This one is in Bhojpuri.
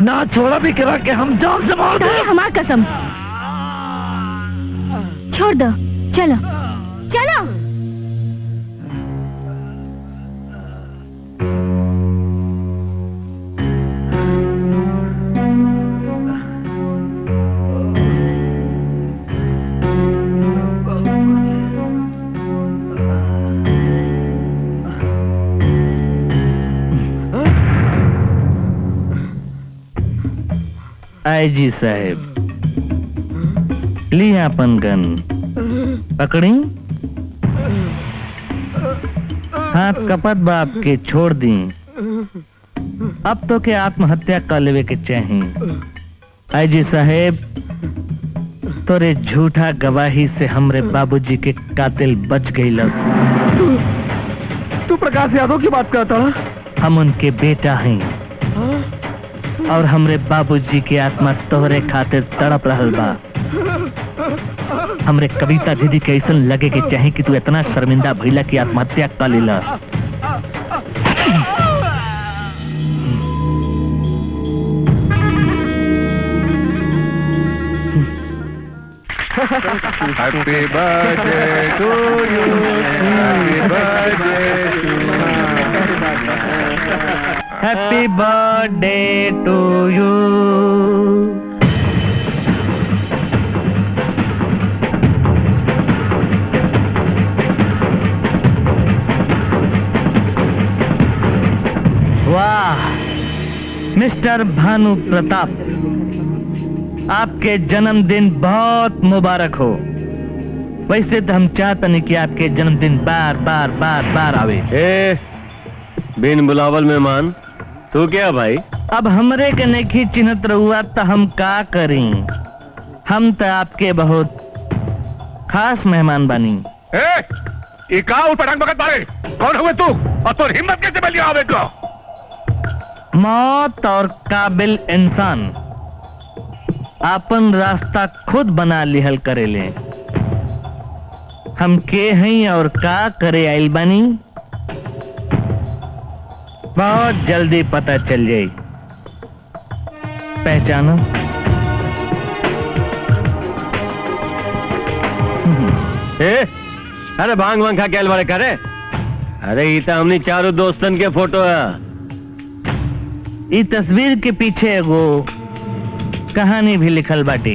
ना छोड़ा भी करा के हम जान से मार दे। हमार कसम। छोड़ दो, चलो चलो। आईजी साहब, ली अपन गन पकड़ी, हाथ कपत बाप के छोड़ दी। अब तो के आत्महत्या कर लेवे के चाहिए। आईजी साहब, तोरे झूठा गवाही से हमरे बाबूजी के कातिल बच गईलस। तू प्रकाश यादव की बात करता है? हम उनके बेटा हैं और हमरे बाबूजी की आत्मा तोहरे खातिर तड़प रहल बा। हमरे कविता दीदी के ऐसा लगे कि चाहे कि तू इतना शर्मिंदा भइला की आत्महत्या कर लेला। Happy birthday to you. Happy birthday to you. Happy birthday to you. वाह मिस्टर भानु प्रताप, आपके जन्मदिन बहुत मुबारक हो। वैसे तो हम चाहते नहीं कि आपके जन्मदिन बार बार बार बार आवे। बिन बुलावल मेहमान तू क्या भाई? अब हमरे के नहीं चिन्हत रहुआ तो हम का करें। हम तो आपके बहुत खास मेहमान बानी। ये का उठपटांग बगत बारे? कौन हुए तू और तोर हिम्मत कैसे बलिया आवे को? मौत और काबिल इंसान अपन रास्ता खुद बना लिहल करेले। हम के हैं और का करे आइल बानी, बहुत जल्दी पता चल जाए। पहचानो? अरे भांग भांग खा के बारे करे। अरे ये तो हमनी चारों दोस्तन के फोटो है। इस तस्वीर के पीछे एगो कहानी भी लिखल बाटी।